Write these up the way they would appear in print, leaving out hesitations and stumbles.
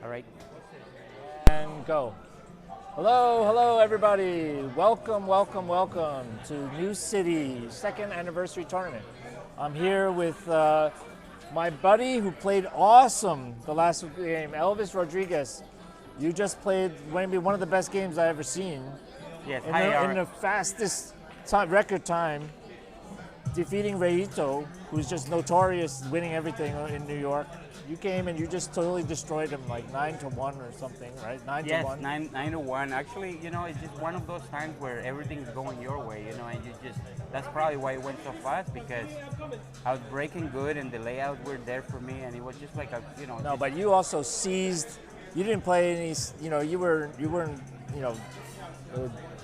All right. And go. Hello everybody. Welcome to New City second anniversary tournament. I'm here with my buddy who played awesome the last game, Elvis Rodriguez. You just played maybe one of the best games I ever seen. Yes. In the fastest record time, defeating Reito, who's just notorious winning everything in New York. You came and you just totally destroyed him, like 9-1 or something, right? 9-1. Yes, 9-1. Actually, it's just one of those times where everything's going your way, and that's probably why it went so fast, because I was breaking good and the layouts were there for me, and it was just like No, but you also seized. You didn't play any. You weren't.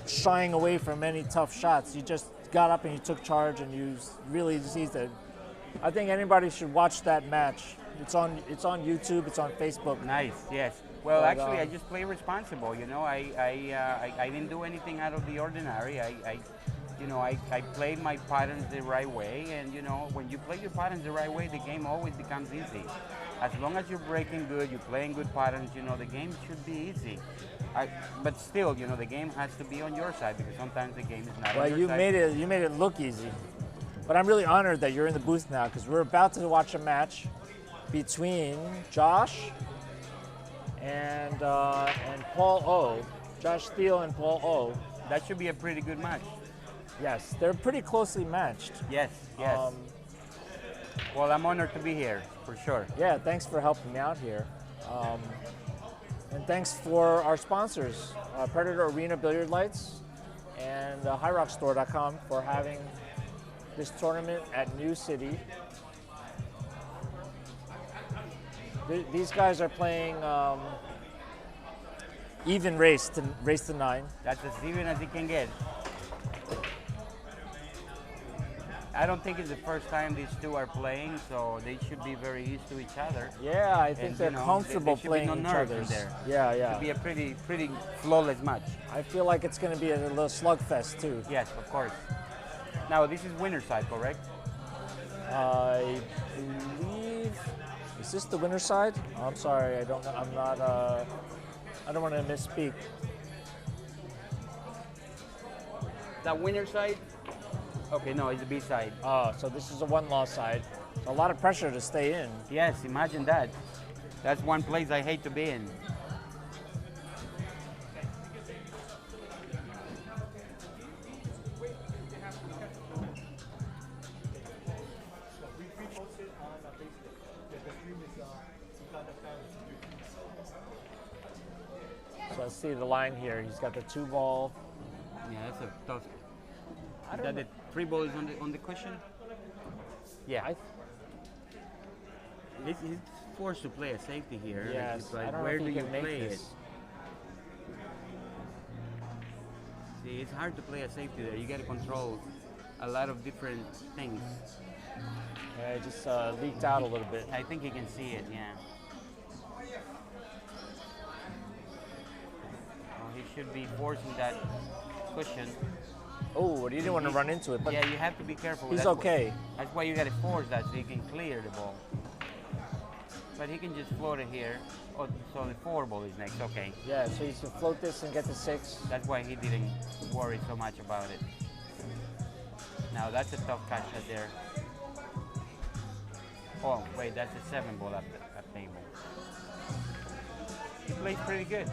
Shying away from any tough shots. You just got up and you took charge and you really seized it. I think anybody should watch that match. It's on YouTube. It's on Facebook. Nice. Yes. Well, actually, I just play responsible. I didn't do anything out of the ordinary. I played my patterns the right way, and when you play your patterns the right way, the game always becomes easy. As long as you're breaking good, you're playing good patterns, the game should be easy. But still, the game has to be on your side, because sometimes the game is not on your side. You made it look easy. But I'm really honored that you're in the booth now, because we're about to watch a match between Josh and Paul O. Josh Thiele and Paul O. That should be a pretty good match. Yes, they're pretty closely matched. Yes. Well, I'm honored to be here, for sure. Yeah, thanks for helping me out here. And thanks for our sponsors, Predator Arena Billiard Lights and HighRockStore.com for having this tournament at New City. These guys are playing even race to 9. That's as even as it can get. I don't think it's the first time these two are playing, so they should be very used to each other. Yeah, I think they're comfortable playing each other. Yeah. It should be a pretty flawless match. I feel like it's going to be a little slugfest too. Yes, of course. Now this is winner's side, correct? I believe. Is this the winner's side? Oh, I'm sorry, I don't know. I'm not. I don't want to misspeak. That winner's side? Okay, no, it's the B side. Oh, so this is a one-loss side. A lot of pressure to stay in. Yes, imagine that. That's one place I hate to be in. So let's see the line here. He's got the 2-ball. Yeah, that's a tough. Is that the 3-ball is on the cushion? Yeah. He's forced to play a safety here. Yes, but I don't where know if do he you can play make it? this. See, it's hard to play a safety there. You got to control a lot of different things. Yeah, it just leaked out a little bit. I think he can see it, yeah. He should be forcing that cushion. Oh, he didn't want to run into it. But yeah, you have to be careful. He's okay. That's why you got to force that so you can clear the ball. But he can just float it here. Oh, so the 4-ball is next. Okay. Yeah, so you can float this and get to 6. That's why he didn't worry so much about it. Now that's a tough catch right there. Oh wait, that's a 7-ball at the table. He plays pretty good.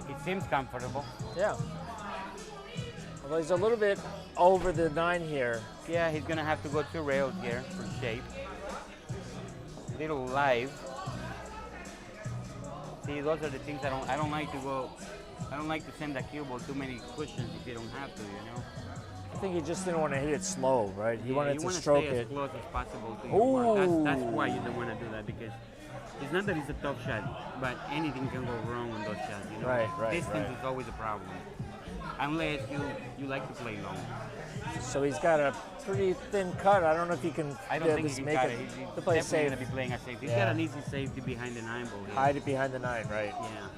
It seems comfortable. Yeah. Well, he's a little bit over the 9 here. Yeah, he's gonna have to go 2 rails here for shape. Little live. See, those are the things I don't like to go. I don't like to send a cue ball too many cushions if you don't have to, I think he just didn't want to hit it slow, right? He wanted to stroke it. As close as possible to your mark. That's why you don't want to do that, because it's not that it's a tough shot, but anything can go wrong on those shots. Right. Distance is always a problem, unless you like to play long. So he's got a pretty thin cut. I don't know if he can. I don't think he can cut it. He's to play definitely safe. going to be playing a safety. He's got an easy safety behind the 9-ball here. Hide it behind the 9, right? Yeah.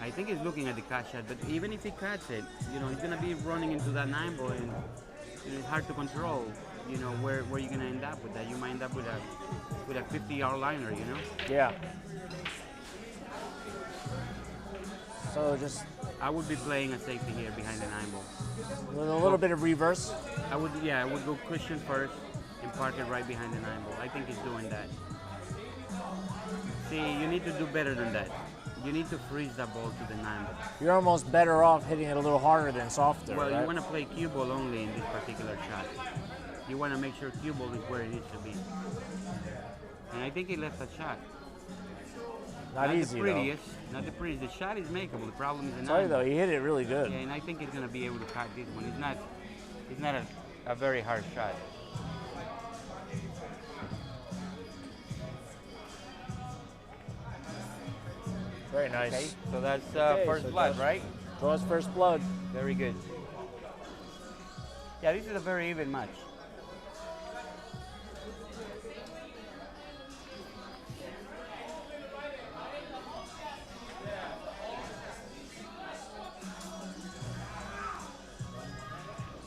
I think he's looking at the cut shot, but even if he cuts it, he's going to be running into that 9-ball, and it's hard to control. Where you're going to end up with that. You might end up with a with a 50-yard liner, you know. Yeah. So just I would be playing a safety here behind the 9-ball. with a little bit of reverse. I would go cushion first and park it right behind the 9-ball. I think he's doing that. See, you need to do better than that. You need to freeze that ball to the 9-ball. You're almost better off hitting it a little harder than softer. Well, right? you want to play cue ball only in this particular shot. You want to make sure cue ball is where it needs to be. And I think he left that shot. Not easy, the prettiest, not the prettiest. The shot is makeable. The problem is the Sorry 9-ball. though, he hit it really good. Yeah, and I think he's going to be able to cut this one. It's not a very hard shot. Very nice. Okay, so that's first so blood, just- right? Draws first blood. Very good. Yeah, this is a very even match.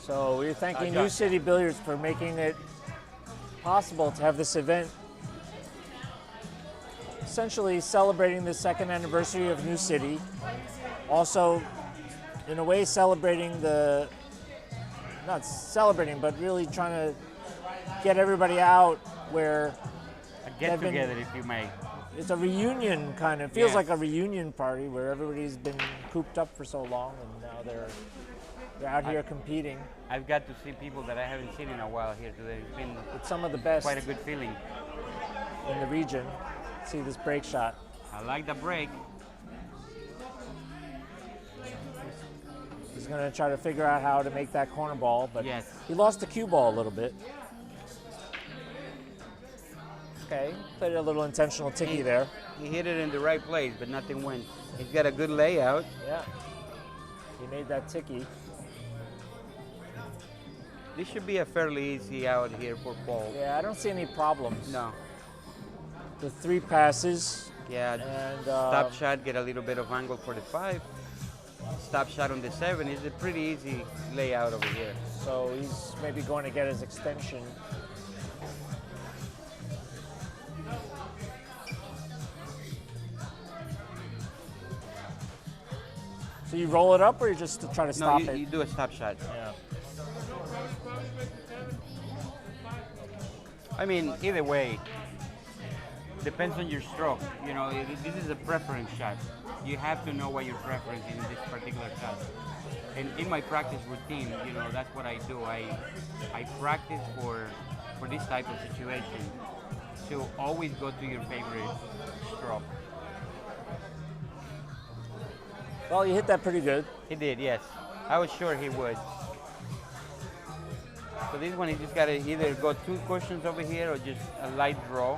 So we're thanking John. New City Billiards for making it possible to have this event, essentially celebrating the 2nd anniversary of New City. Also, in a way, celebrating not celebrating, but really trying to get everybody out where A get together, if you may. it's a reunion kind of, feels Yes. like a reunion party where everybody's been cooped up for so long and now they're out here competing. I've got to see people that I haven't seen in a while here today. It's been It's some of the best quite a good feeling. in the region. See this break shot. I like the break. He's going to try to figure out how to make that corner ball, but Yes. he lost the cue ball a little bit. Okay, played a little intentional ticky there. He hit it in the right place, but nothing went. He's got a good layout. Yeah, he made that ticky. This should be a fairly easy out here for Paul. Yeah, I don't see any problems. No. The 3 passes Yeah. and Stop shot, get a little bit of angle for the 5. Stop shot on the 7 is a pretty easy layout over here. so he's maybe going to get his extension. So you roll it up or you just to try to No, stop you it? you do a stop shot. Yeah. I mean, either way, depends on your stroke. You know, this is a preference shot. You have to know what your preference is in this particular shot. And in my practice routine, you know, that's what I do. I practice for this type of situation to always go to your favorite stroke. Well, you hit that pretty good. He did, yes. I was sure he would. So this one, he just got to either go 2 cushions over here or just a light draw.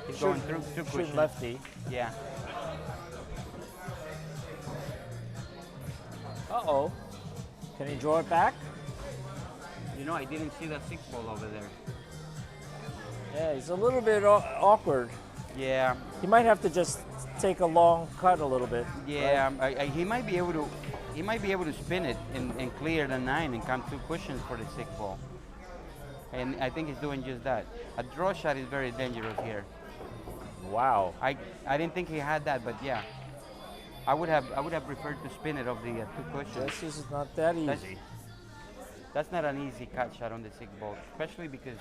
He's going through 2 Shooting cushions. lefty. Yeah. Uh-oh. Can he draw it back? You know, I didn't see that 6-ball over there. Yeah, he's a little bit awkward. Yeah, He might have to just take a long cut a little bit. yeah. He might be able to. He might be able to spin it and clear the 9 and come 2 cushions for the 6-ball. And I think he's doing just that. A draw shot is very dangerous here. Wow. I didn't think he had that, but yeah. I would have preferred to spin it off the 2 cushions. This is not that That's- easy. That's not an easy cut shot on the 6-ball, especially because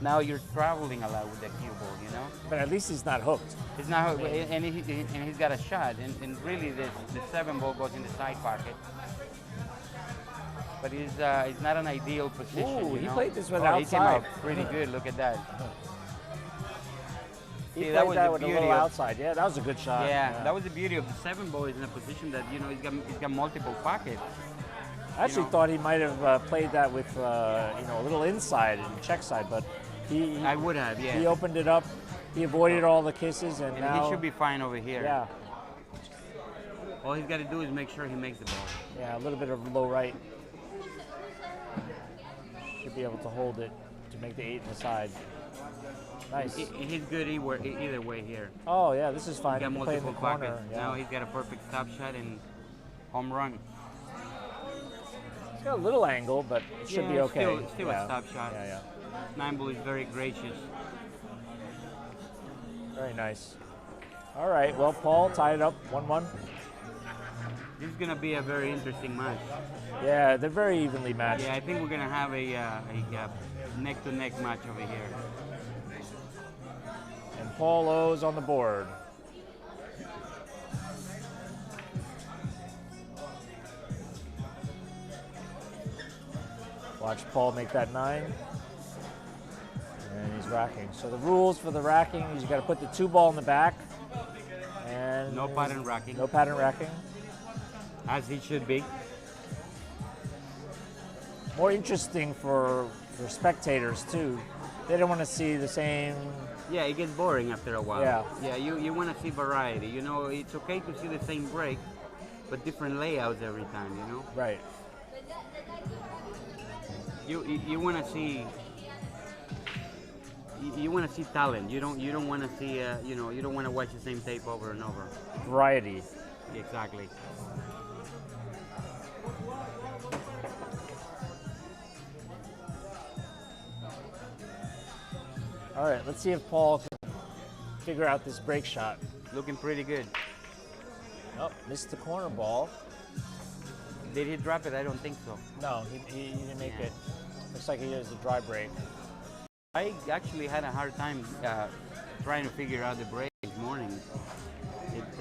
now you're traveling a lot with the cue ball, you know? But at least he's not hooked. It's not, and he's got a shot, and really the 7-ball goes in the side pocket. But it's not an ideal position. Ooh, you he know? played this one He came outside. out pretty good. Look at that. He See, played that was the with a beauty little of- outside. Yeah, that was a good shot. Yeah, that was the beauty of the 7-ball. Is in a position that he's got multiple pockets. I actually know. thought he might have played that with a little inside and check side, but he I would have, yeah. he opened it up. He avoided all the kisses, and And now he should be fine over here. yeah, All he's got to do is make sure he makes the ball. yeah, a little bit of low right. Should be able to hold it to make the 8 in the side. Nice. He's good either way here. Oh yeah, this is fine. He's got He can play in multiple the corner. pockets. Yeah. Now he's got a perfect stop shot and home run. He's got a little angle, but it should be okay. Still yeah. a stop shot. Yeah, yeah. 9-ball is very gracious. Very nice. All right, well, Paul tied it up 1-1. This is gonna be a very interesting match. Yeah, they're very evenly matched. Yeah, I think we're gonna have a neck-to-neck match over here. And Paul O's on the board. Watch Paul make that 9. And he's racking. So the rules for the racking is you got to put the 2 ball in the back. And No pattern racking. No pattern racking. As it should be. More interesting for spectators too. They don't want to see the same. Yeah, it gets boring after a while. Yeah. Yeah, you want to see variety. You know, it's okay to see the same break, but different layouts every time. You know. Right. You want to see. You want to see talent. You don't want to see. You know, you don't want to watch the same tape over and over. Variety. Exactly. All right, let's see if Paul can figure out this break shot. Looking pretty good. Oh, missed the corner ball. Did he drop it? I don't think so. No, he didn't make it. Looks like he does a dry break. I actually had a hard time trying to figure out the break this morning. It's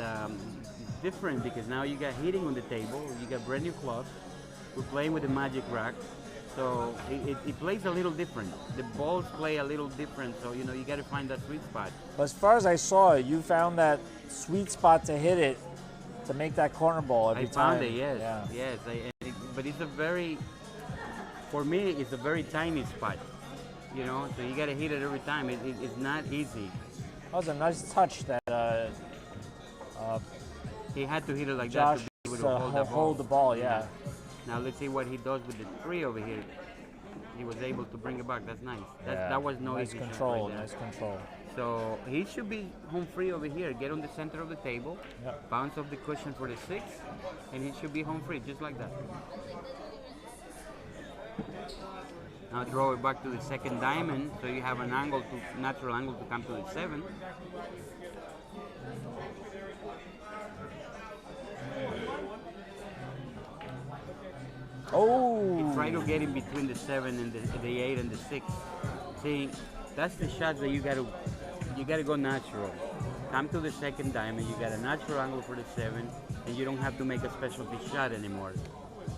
different because now you got heating on the table, you got brand new cloth. We're playing with the magic rack, so it plays a little different. The balls play a little different, so you know you got to find that sweet spot. But as far as I saw, you found that sweet spot to hit it, to make that corner ball every time. I found it, yes, yeah. yes. But it's a very, for me, it's a very tiny spot. You know, so you got to hit it every time. It's not easy. That was a nice touch that he had to hit it like Josh that to be able to hold the ball. Yeah. Now let's see what he does with the 3 over here. He was able to bring it back. That's nice. Yeah. That was no nice easy control. shot right Nice control. So he should be home free over here. Get on the center of the table, Yep. bounce off the cushion for the 6, and he should be home free just like that. Now throw it back to the second diamond, so you have an angle natural angle to come to the 7. Oh! Try to get in between the 7 and the 8 and the 6. See, that's the shots that you gotta go natural. Come to the second diamond, you got a natural angle for the 7, and you don't have to make a specialty shot anymore.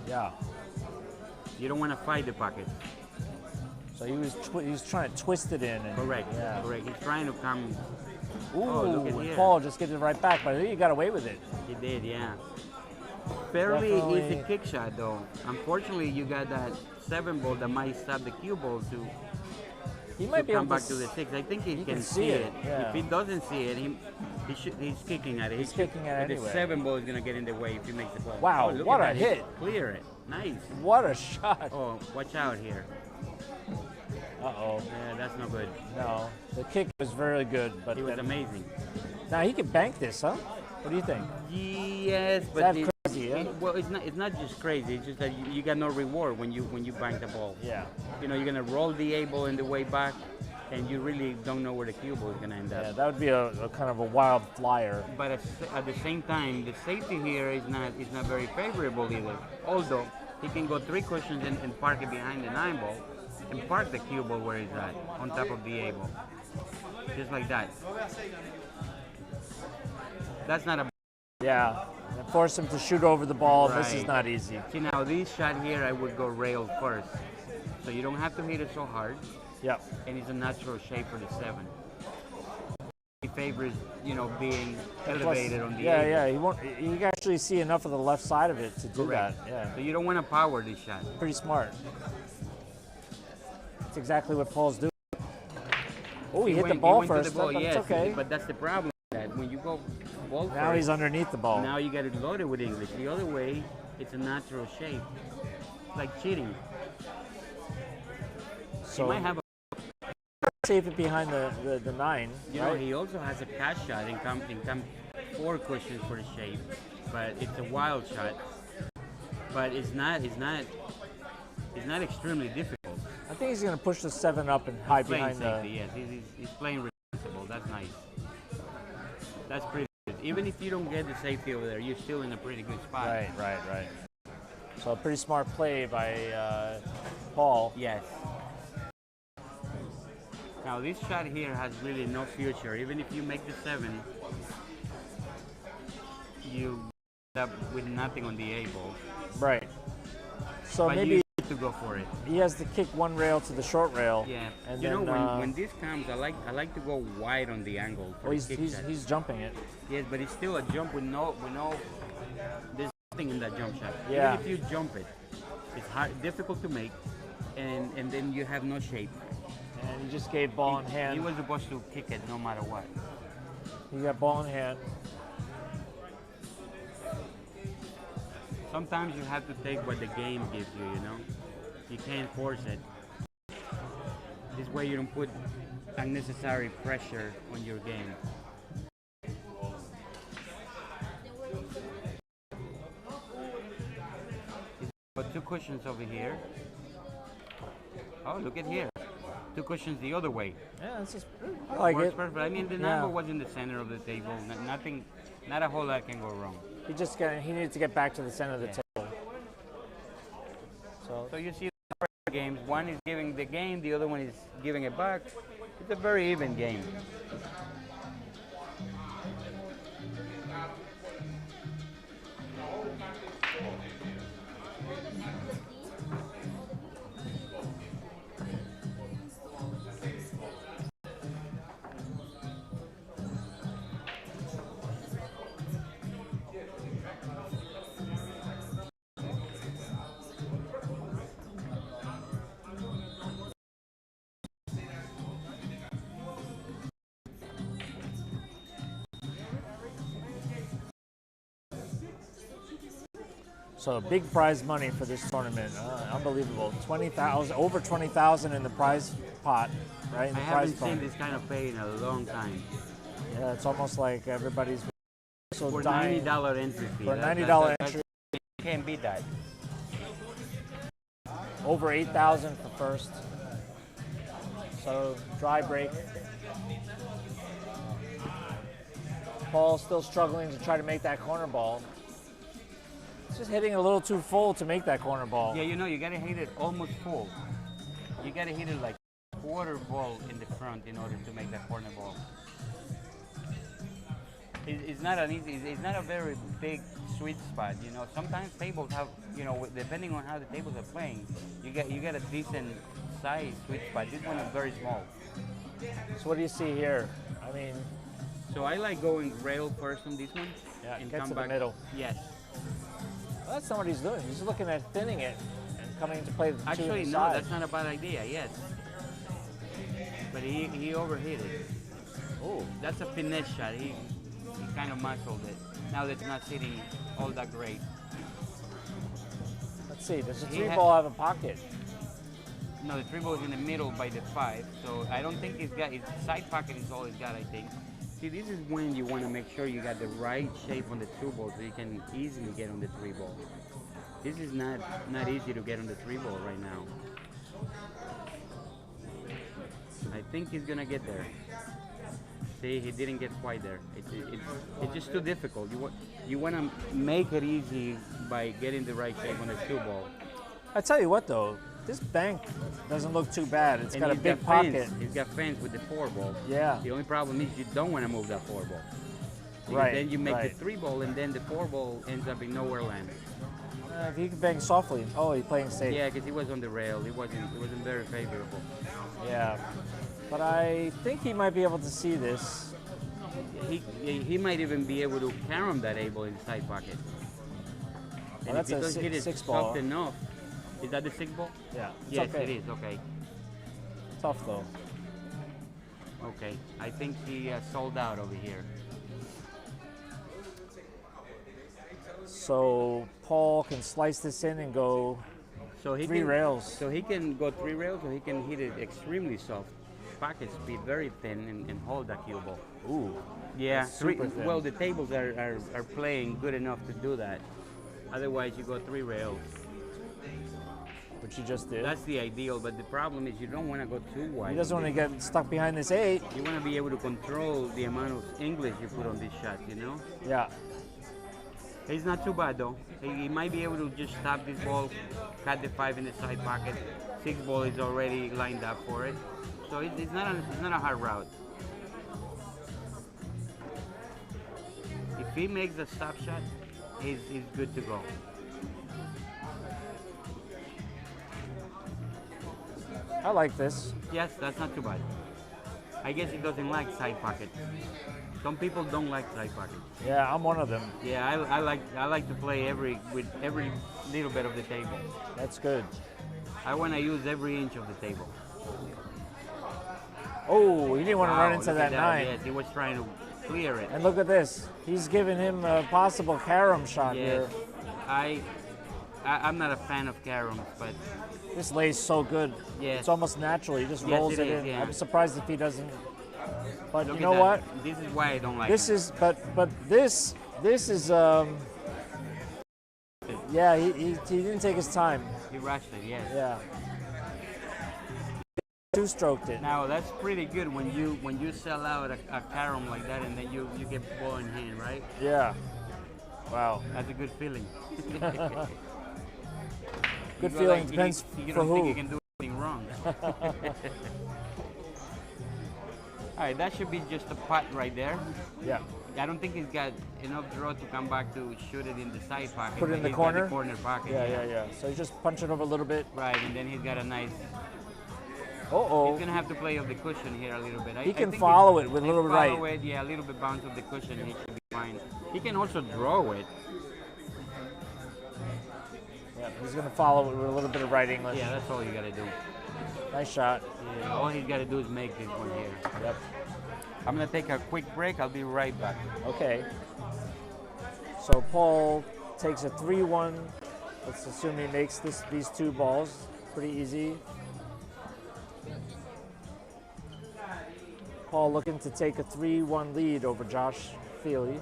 Yeah. You don't want to fight the pocket. So he was trying to twist it in. And, Correct. Yeah. Correct. He's trying to come. Ooh, look at and here. Paul just gets it right back, but I think he got away with it. He did, yeah. Fairly Definitely. easy kick shot, though. Unfortunately, you got that 7 ball that might stop the cue ball to He might be able come back to the 6. I think he can see it. Yeah. If he doesn't see it, he's kicking at it. He's kicking at it anyway. The 7 ball is going to get in the way if he makes the play. Wow, look what at a that. hit. He clear it. Nice. What a shot. Oh, watch out here. Uh-oh. Yeah, that's no good. No, the kick was very good, but He was amazing. now he can bank this, huh? What do you think? Yes, but That's crazy, yeah? well, it's not just crazy. It's just that you got no reward when you bank the ball. Yeah. You know, you're gonna roll the A ball in the way back, and you really don't know where the cue ball is gonna end Yeah, up. that would be a kind of a wild flyer. But at the same time, the safety here is not very favorable either. Although he can go 3 cushions and park it behind the 9 ball, and park the cue ball where it's at, on top of the A ball, just like that. That's not a. Yeah. And force him to shoot over the ball. This is Right. not easy. See, now this shot here, I would go rail first, so you don't have to hit it so hard, Yep. and it's a natural shape for the 7. He favors, you know, being Plus- elevated on the yeah, A. yeah. He won't. You can actually see enough of the left side of it to do Correct. that. Yeah. So you don't want to power this shot. Pretty smart. That's exactly what Paul's doing. Oh, he hit the ball went to first, the ball, but yes, it's okay. but that's the problem. That when you go ball Now first, he's underneath the ball. now you got to load it with English. The other way, it's a natural shape. It's like cheating. So He might have a, save it behind the 9. you know, right? he also has a cash shot and come 4 cushions for the shape, but it's a wild shot. But it's not extremely difficult. I think he's going to push the 7 up and hide Playing behind the. safety, yes. He's playing responsible. That's nice. That's pretty good. Even if you don't get the safety over there, you're still in a pretty good spot. Right. So a pretty smart play by Paul. Yes. Now this shot here has really no future. Even if you make the 7, you end up with nothing on the able. Right. So but maybe you have to go for it. he has to kick one rail to the short rail. Yeah. And you then, know when this comes, I like to go wide on the angle. For he's jumping it. Yes, but it's still a jump with no. There's nothing in that jump shot. Yeah. Even if you jump it, it's difficult to make, and then you have no shape. And he just gave ball in hand. He was supposed to kick it no matter what. He got ball in hand. Sometimes you have to take what the game gives you, you know? You can't force it. This way you don't put unnecessary pressure on your game. Got 2 cushions over here. Oh, look at here. 2 cushions the other way. Yeah, it's just, I like Works it. perfect. I mean, the number was in the center of the table. Not a whole lot can go wrong. He needed to get back to the center of the table. So you see the games. One is giving the game, the other one is giving it back. It's a very even game. So big prize money for this tournament. Unbelievable. 20,000, over 20,000 in the prize pot, right? In the I prize haven't seen this kind of pay in a long time. Yeah, it's almost like everybody's so For dying. $90 entry fee. For a $90 entry. You can't beat that. Over 8,000 for first. So dry break. Paul still struggling to try to make that corner ball. It's just hitting a little too full to make that corner ball. Yeah, you know, you gotta hit it almost full. You gotta hit it like quarter ball in the front in order to make that corner ball. It's not an easy. It's not a very big sweet spot. You know, sometimes tables have, you know, depending on how the tables are playing, you get a decent size sweet spot. This one is very small. So what do you see here? I mean, so I like going rail first on this one. Yeah, and get come to the back. middle. Yes. Well, that's not what he's doing. He's looking at thinning it and coming to play the two Actually, no, inside. that's not a bad idea. Yes. But he overhit it. Oh, That's a finesse shot. He kind of muscled it. Now that's not sitting all that great. let's see. Does the He three ha- ball have a pocket? No, the 3 ball is in the middle by the 5, so I don't think he's got his side pocket is all he's got. I think. See, this is when you want to make sure you got the right shape on the 2 ball so you can easily get on the 3 ball. This is not easy to get on the 3 ball right now. I think he's gonna get there. See, he didn't get quite there. It's just too difficult. You want to make it easy by getting the right shape on the 2 ball. I tell you what, though, this bank doesn't look too bad. It's And got a he's big got pocket. fence. He's got fence with the 4 ball. Yeah. The only problem is you don't want to move that 4 ball. Because Right, then you make right. the 3 ball, and then the 4 ball ends up in nowhere land. If he can bang softly. Oh, he's playing safe. Yeah, because he was on the rail. It wasn't very favorable. Yeah. But I think he might be able to see this. He might even be able to carom that able in the side pocket. Well, And that's if a he doesn't hit it six soft ball. enough, is that the 6 ball? Yeah. It's Yes, okay. it is. Okay. Tough, though. Okay. I think he sold out over here. So Paul can slice this in and go So he 3 can, rails. So he can go 3 rails, or he can hit it extremely soft. Pocket speed very thin and hold that cue ball. Ooh. Yeah, That's super thin. well, the tables are playing good enough to do that. Otherwise, you go 3 rails. which you just did. That's the ideal, but the problem is you don't want to go too wide. He doesn't want to get stuck behind this 8. You want to be able to control the amount of English you put on this shot, you know? Yeah. It's not too bad though. He might be able to just stop this ball, cut the 5 in the side pocket. 6 ball is already lined up for it. So it's not a hard route. If he makes a stop shot, he's good to go. I like this. Yes, that's not too bad. I guess he doesn't like side pocket. Some people don't like side pocket. Yeah, I'm one of them. Yeah, I like to play with every little bit of the table. That's good. I want to use every inch of the table. Oh, he didn't want to run into look at that 9. Yes, he was trying to clear it. And look at this. He's giving him a possible carom shot Yes, here. I'm not a fan of caroms, but This lays so good. Yes. It's almost natural. He just Yes, rolls it it is, in. yeah. I'm surprised if he doesn't. But look you at know that. what? This is why I don't like This him. is but this is yeah, he didn't take his time. He rushed it, yes. Yeah. Two-stroked it. Now that's pretty good when you sell out a carom like that and then you get ball in hand, right? Yeah. Wow. That's a good feeling. Good You go feeling. like- Depends you for don't think you who. can do anything wrong. All right, that should be just a putt right there. Yeah. I don't think he's got enough draw to come back to shoot it in the side pocket. Put it in but the he's corner? got the corner pocket. Yeah. So you just punch it over a little bit. Right, and then he's got a nice. Oh. He's gonna have to play off the cushion here a little bit. He I can think follow if- it with a if little follow right. it, yeah, a little bit bounce of the cushion, he should be fine. He can also draw it. Yeah, he's gonna follow it with a little bit of right English. Yeah, that's all you gotta do. Nice shot. Yeah, all he's gotta do is make this one here. Yep. I'm gonna take a quick break. I'll be right back. Okay. So Paul takes a 3-1. Let's assume he makes these 2 balls. Pretty easy. Paul looking to take a 3-1 lead over Josh Thiele.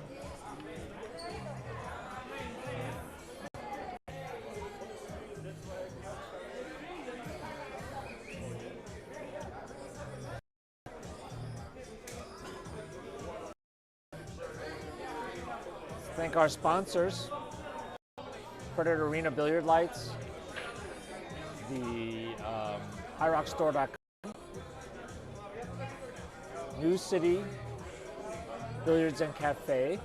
Thank our sponsors, Predator Arena Billiard Lights, the HighRockStore.com, New City Billiards and Cafe,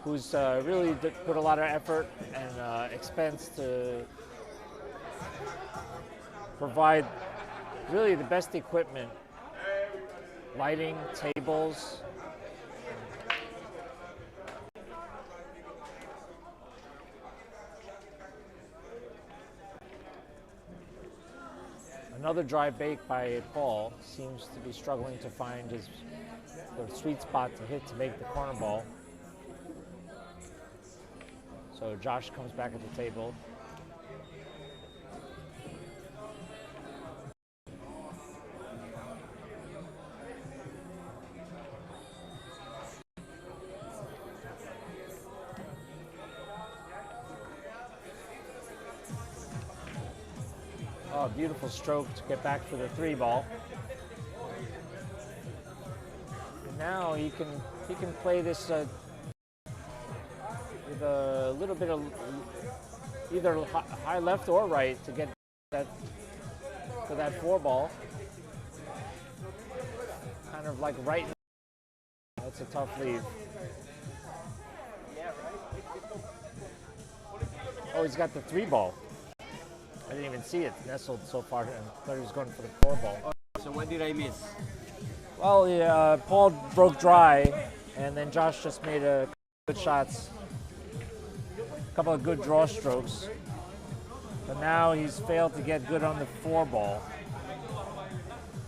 who's really put a lot of effort and expense to provide really the best equipment. Lighting, tables. Another dry bake by Paul seems to be struggling to find the sweet spot to hit to make the corner ball. So Josh comes back at the table. Oh, beautiful stroke to get back for the 3 ball. And now he can play this with a little bit of either high left or right to get that for that 4 ball. Kind of like right. That's a tough lead. Oh, he's got the 3 ball. I didn't even see it nestled so far, and thought he was going for the 4 ball. So what did I miss? Well, yeah, Paul broke dry, and then Josh just made a couple good shots, a couple of good draw strokes. But now he's failed to get good on the 4 ball.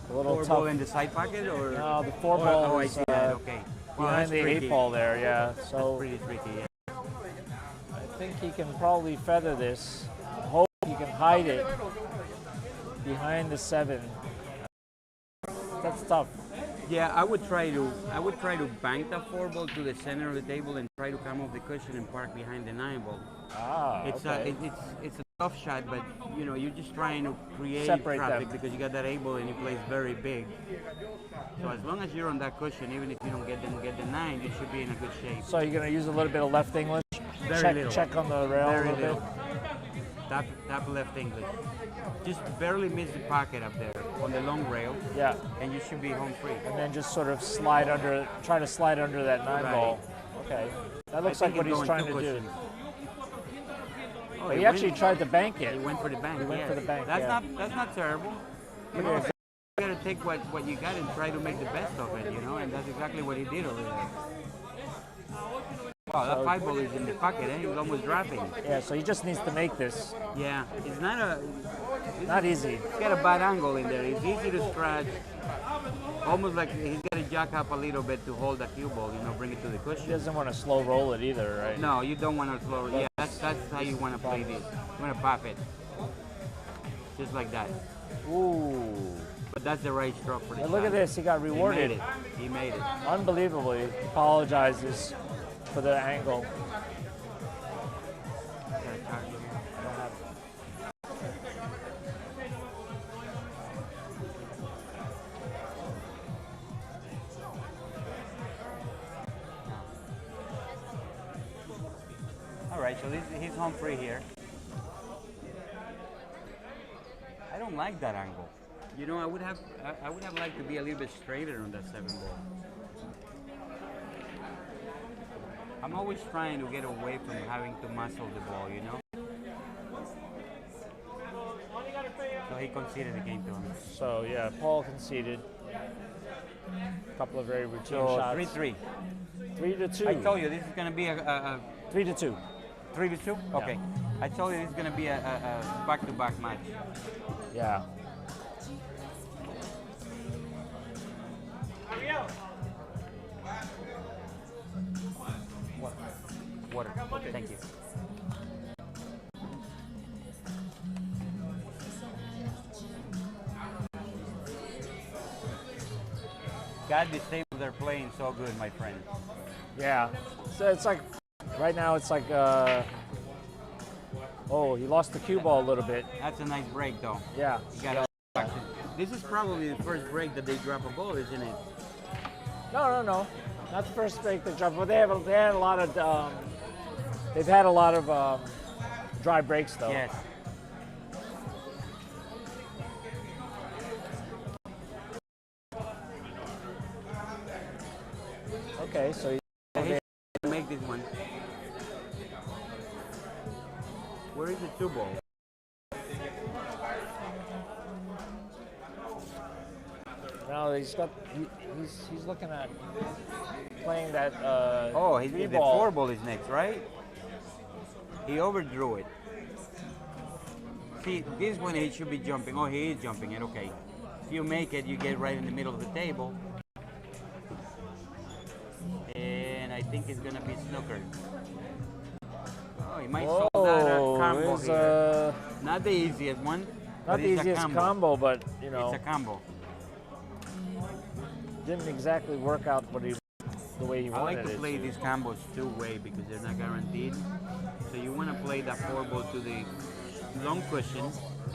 A little 4 tough. ball in the side pocket, or No, the 4 ball Oh, I is see that. Okay. Well, behind that's the tricky. 8 ball there. Yeah, so Pretty tricky. Yeah. I think he can probably feather this. Hope he can hide it behind the 7. That's tough. Yeah, I would try to bank the 4 ball to the center of the table and try to come off the cushion and park behind the 9 ball. Ah, It's okay. it's a tough shot, but you know you're just trying to create Separate traffic them. because you got that 8 ball and he plays very big. So as long as you're on that cushion, even if you don't get the 9, you should be in a good shape. So you're going to use a little bit of left English? Very little. Check on the rail Very a little little. bit? Tap left English. Just barely miss the pocket up there on the long rail, Yeah. and you should be home free. And then just sort of slide under, try to slide under that 9 Right. ball. Okay. That looks I like think what he's going trying two to do. cushions. Oh, But he actually tried to bank it. He went for the bank. He went yes. for the bank, That's yeah. that's not terrible. You know, you gotta take what you got and try to make the best of it, you know, and that's exactly what he did over there. Wow, that 5 ball is in the pocket, eh? He was almost dropping. Yeah, so he just needs to make this. Yeah, it's not Not easy. He's got a bad angle in there. It's easy to scratch. Almost like he's got to jack up a little bit to hold the cue ball, you know, bring it to the He cushion. doesn't want to slow roll it either, right? No, you don't want to slow. Yeah, that's how you want to play this. You want to pop it, just like that. Ooh. But that's the right stroke for the And shot. look at this, he got rewarded. He made it. He made it. Unbelievably. Apologizes for the angle. Got a charge here. I don't have it. All right, so he's home free here. I don't like that angle. You know, I would have liked to be a little bit straighter on that 7 ball. I'm always trying to get away from having to muscle the ball, you know. So he conceded the game to him. So yeah, Paul conceded. A couple of very routine So shots. 3-3. 3-2. I told you this is going to be a 3-2. 3-2. Okay. I told you this is going to be a back-to-back match. Yeah. Water. Thank you. God, this table they're playing so good, my friend. Yeah. So it's like, right now it's like, oh, he lost the cue ball a little bit. That's a nice break, though. Yeah. You got action. This is probably the first break that they drop a ball, isn't it? No. Not the first break they dropped, but they had a lot of, they've had a lot of dry breaks though. Yes. Okay, so He should make this one. Where is the 2 ball? now he's got, he's looking at playing that Oh, the 3 ball. 4 ball is next, right? He overdrew it. See, this one he should be jumping. Oh, he is jumping it. Okay. If you make it, you get right in the middle of the table. And I think it's gonna be snookered. Oh, he might solve that combo it's, here. Not the easiest one. not but the it's a easiest combo, but you know, It's a combo. didn't exactly work out the way he I wanted like to it play to. these combos two-way because they're not guaranteed. So you want to play that 4 ball to the long cushion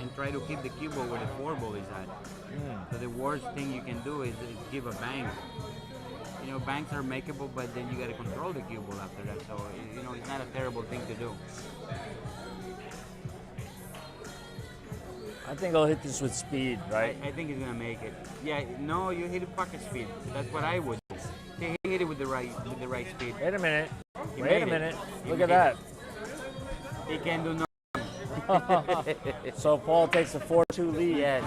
and try to keep the cue ball where the 4 ball is at. So the worst thing you can do is give a bank. You know, banks are makeable, but then you got to control the cue ball after that. So, you know, it's not a terrible thing to do. I think I'll hit this with speed, right? I think he's gonna make it. Yeah, no, you hit it pocket speed. That's what I would do. He hit it with the right speed. Wait a minute. He Wait made a it. minute. He Look at made that. He can do no. So Paul takes a 4-2 lead. Yes.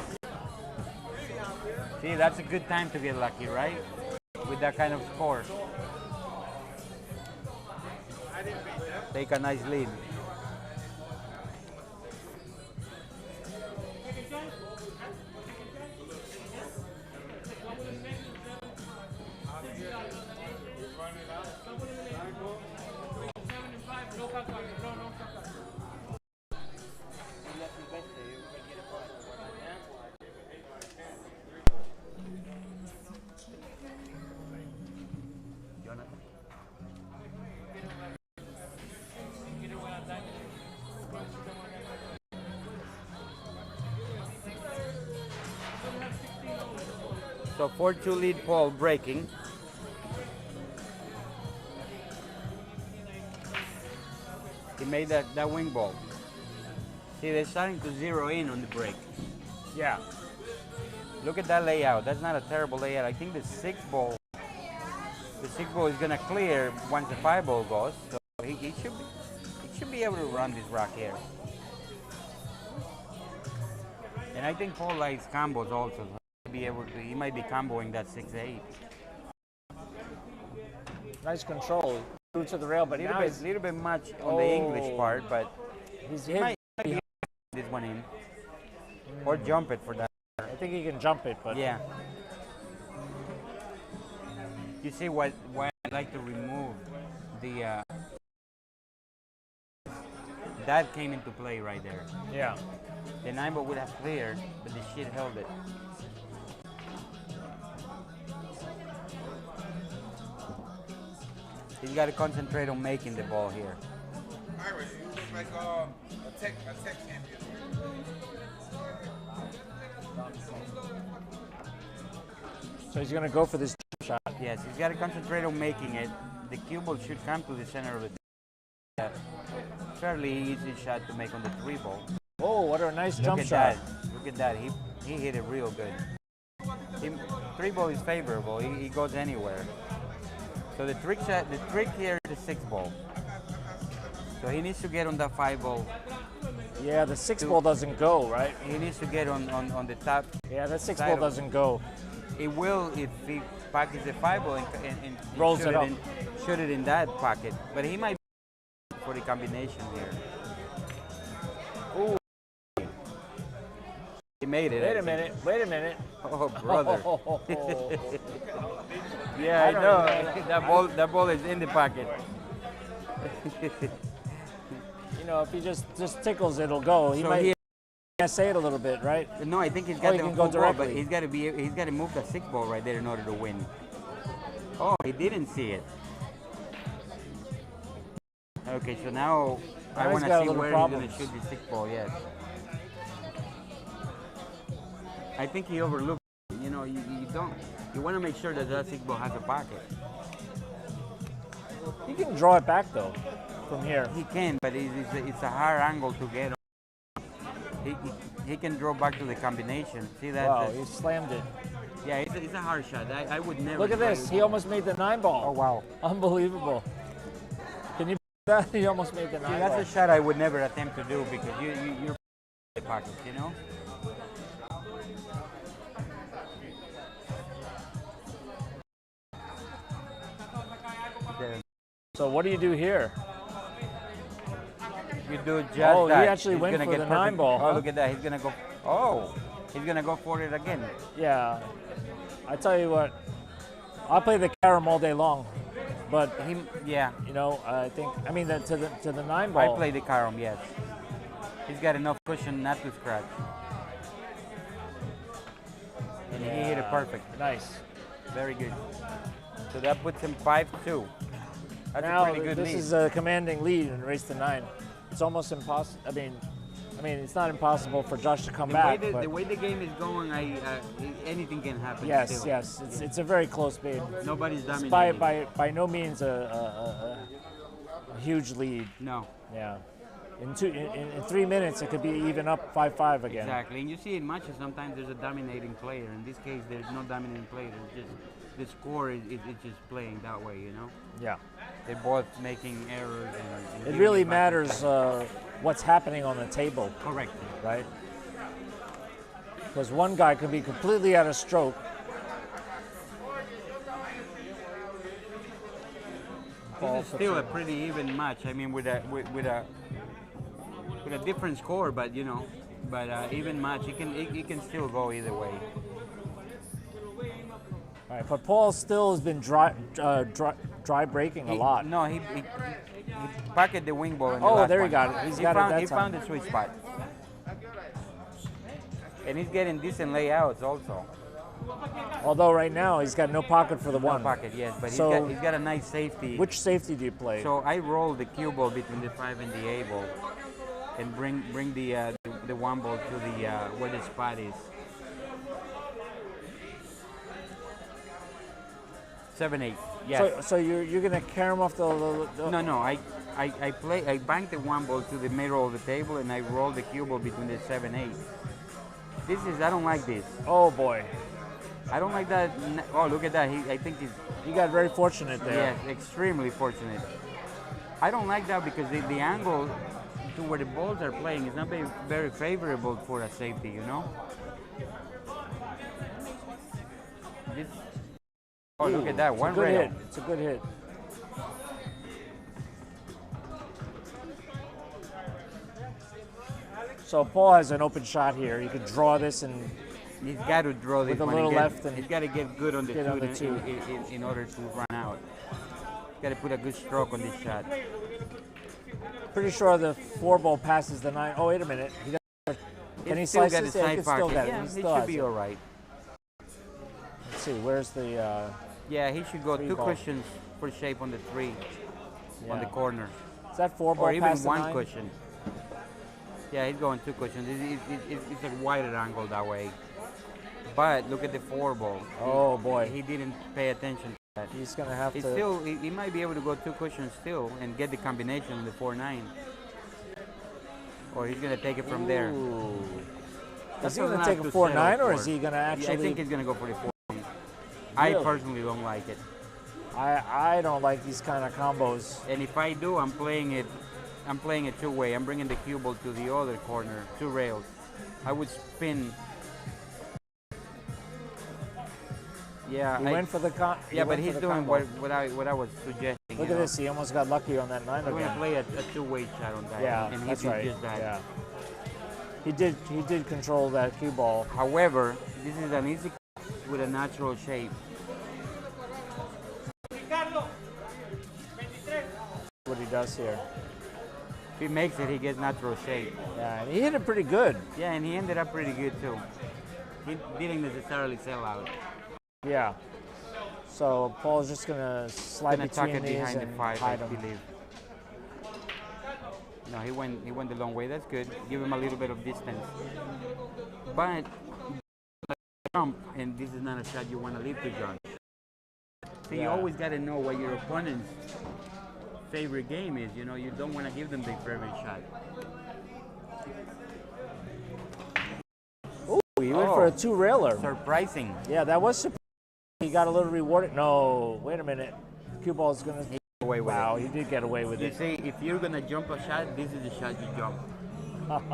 See, that's a good time to get lucky, right? With that kind of score. Take a nice lead. So 4-2 lead Paul breaking. He made that wing ball. See, they're starting to zero in on the break. Yeah. Look at that layout. That's not a terrible layout. I think the six ball is gonna clear once the 5 ball goes. So he should be able to run this rock here. And I think Paul likes combos also. He might be comboing that 6-8. Nice control. Through to the rail, but now A little bit much on the English part, but he might be this one in. Or jump it for that. I think he can jump it, but Yeah. You see why I like to remove the that came into play right there. yeah. The 9 ball would have cleared, but the shit held it. He's got to concentrate on making the ball here. Ira, you look like a tech champion. So he's going to go for this shot. Yes, he's got to concentrate on making it. The cue ball should come to the center of the fairly easy shot to make on the 3 ball. Oh, what a nice jump Look at shot. that. Look at that. He hit it real good. 3 ball is favorable. He goes anywhere. So the trick here is the 6 ball. So he needs to get on that 5 ball. Yeah, the 6 ball doesn't go, right? He needs to get on the top. Yeah, that 6 side ball of- doesn't go. It will if he pockets the 5 ball and Rolls shoot it up. shoot it in that pocket. But he might be for the combination here. Ooh. He made it. Wait a minute. Wait a minute. Oh, brother. Yeah, I I don't know. That ball is in the pocket. You know, if he just tickles, it'll go. He So might he- say it a little bit, right? No, I think he's got he the can go full ball, but directly. he's got to move the 6 ball right there in order to win. Oh, he didn't see it. Okay, so now I Now he's want to got a see little where problems. he's going to shoot the 6 ball. Yes. I think he overlooked. You know, you want to make sure that that 6 ball has a pocket. You can draw it back though, from here. He can, but it's a hard angle to get on. He can draw back to the combination. See that? Wow, he slammed it. Yeah, it's a hard shot. I would never. Look at try this. to- He almost made the 9 ball. Oh wow. Unbelievable. Can you believe that? He almost made the 9 See, ball. that's a shot I would never attempt to do because you're the pocket, you know. So what do you do here? You do just Oh, he that. actually He's went gonna for get the perfect. 9 ball, huh? Oh, look at that. He's gonna go. Oh, he's gonna go for it again. Yeah. I tell you what, I'll play the carom all day long, but Yeah. you know, I think to the 9 I ball. play the carom. Yes. He's got enough cushion not to scratch. And he hit it perfect. Nice. Very good. So that puts him 5-2. That's Now a pretty good this lead. is a commanding lead in race to 9. It's almost impossible. I mean, it's not impossible for Josh to come back. the but way the game is going, anything can happen. yes, still. yes, it's a very close game. Nobody's It's dominating. by no means a huge lead. No. Yeah. In 3 minutes, it could be even up 5-5 again. Exactly, and you see in matches sometimes there's a dominating player. In this case, there's no dominating player. It's just the score is just playing that way, you know. Yeah. They're both making errors. And It giving really it back and matters forth. what's happening on the table, Correct. right? Because one guy could be completely out of stroke. This is still a pretty even match. I mean, with a different score, but you know, even match. It can still go either way. All right, but Paul still has been dry breaking a lot. No, he pocketed the wing ball. In the Oh, last there he one. got it. He's got it that He time. found the sweet spot, and he's getting decent layouts also. Although right now he's got no pocket for the No one. pocket, yes, but So- he's got a nice safety. Which safety do you play? So I roll the cue ball between the 5 and the A ball, and bring the 1 ball to the where the spot is. 7-8. Yes. So you're gonna carry him off the No. I bank the one ball to the middle of the table and I roll the cue ball between the 7-8. I don't like this. Oh boy. I don't like that. Oh, look at that. I think he's. You got very fortunate there. Yes, extremely fortunate. I don't like that because the angle to where the balls are playing is not very favorable for a safety, you know? This, oh, look at that. One rail. Hit. It's a good hit. So Paul has an open shot here. He could draw this and he's got to draw this with a one. little left and he's got to get good on the two. In order to run out. Got to put a good stroke on this shot. Pretty sure the 4-ball passes the 9. Oh, wait a minute. Can he still slice got this? the Yeah, he side can still pocket. get it. Yeah, He it still should has be it. all right. Let's see. Where's the? Yeah, he should go 2 ball. cushions for shape on the 3 on the corner. Is that 4-ball Or even pass the 1 9? cushion. Yeah, he's going 2 cushions. It's a wider angle that way. But look at the 4-ball. Oh boy. He didn't pay attention to that. He's gonna have It's to. still, he might be able to go 2 cushions still and get the combination on the 4-9. Or he's gonna take it from there. Ooh. That's Is he gonna not take a to 4-9 settle or for. is he gonna actually? I think he's gonna go for the 4. I Really? personally don't like it. I don't like these kind of combos. And if I do, I'm playing it 2-way. I'm bringing the cue ball to the other corner, 2 rails. I would spin. Yeah, He went for the con. yeah, but he's doing combo. what I was suggesting. Look at this. He almost got lucky on that 9 I'm going to again. play a 2-way shot on that. Yeah, and he that's did right. just that. Yeah. He did control that cue ball. However, this is an easy with a natural shape. What he does here. If he makes it, he gets natural shape. Yeah, and he hit it pretty good. Yeah, and he ended up pretty good too. He didn't necessarily sell out. Yeah. So Paul's just gonna slide Gonna tuck between it these behind the and 5, I hide him. believe. No, he went the long way. That's good. Give him a little bit of distance. But jump, and this is not a shot you want to leave to John. So you Yeah. always got to know what your opponent's favorite game is. You know, you don't want to give them their favorite shot. Ooh, he went for a 2-railer. Surprising. Yeah, that was surprising. He got a little rewarded. No, wait a minute. Cue ball's gonna. Away with Wow, it. he did get away with You it. see, if you're gonna jump a shot, this is the shot you jump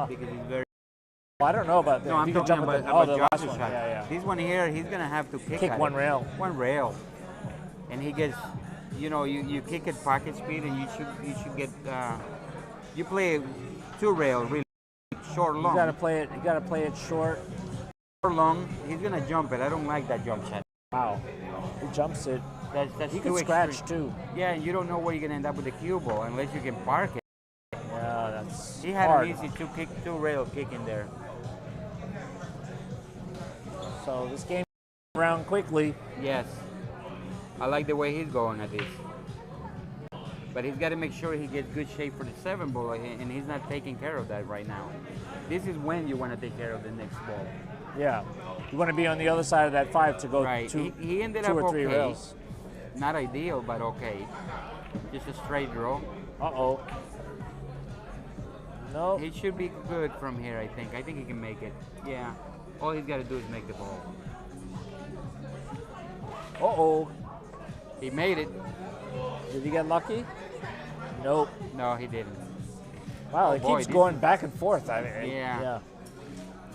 because it's very. I don't know about that. No, I'm He could talking jump at about, the about last Josh's one. shot. Yeah, yeah. This one here, he's gonna have to kick at one it. rail. One rail, and he gets. You know, you kick at pocket speed, and you should get. You play 2 rail really short long. You gotta play it. You gotta play it short. Short long. He's gonna jump it. I don't like that jump shot. Wow, he jumps it. That's He too can scratch extreme. too. Yeah, and you don't know where you're gonna end up with the cue ball unless you can park it. Yeah, that's He had hard. an easy 2 rail kick in there. So this game around quickly. Yes. I like the way he's going at this. But he's got to make sure he gets good shape for the 7 ball, and he's not taking care of that right now. This is when you want to take care of the next ball. Yeah, you want to be on the other side of that 5 to go Right. two, He ended 2 up or 3 okay. rails. Not ideal, but okay. Just a straight draw. Uh-oh. No. He should be good from here, I think. I think he can make it. Yeah. All he's got to do is make the ball. Uh-oh. He made it. Did he get lucky? Nope. No, he didn't. Wow, Oh, it boy, keeps this going is- back and forth. I mean, Yeah.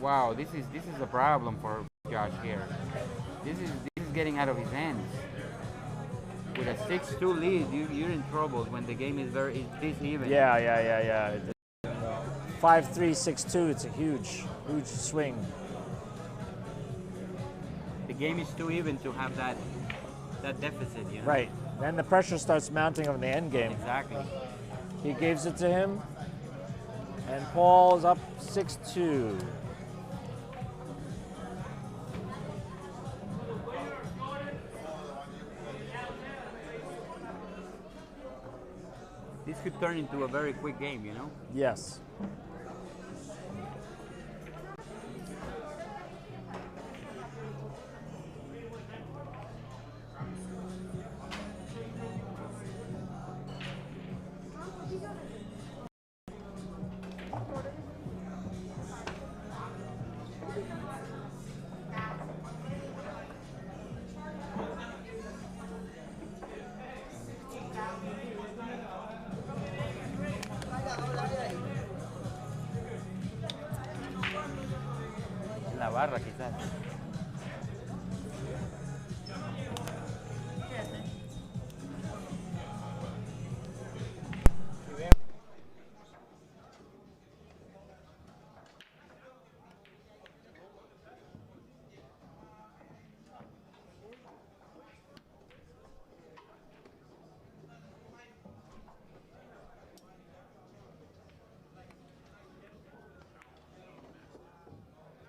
Wow, this is a problem for Josh here. This is getting out of his hands. With a 6-2 lead, you're in trouble when the game is this even. Yeah. 5-3, 6-2. It's a huge swing. The game is too even to have that deficit, you know? Right. Then the pressure starts mounting on the end game. Exactly. He gives it to him, and Paul's up 6-2. This could turn into a very quick game, you know? Yes. barra quizás.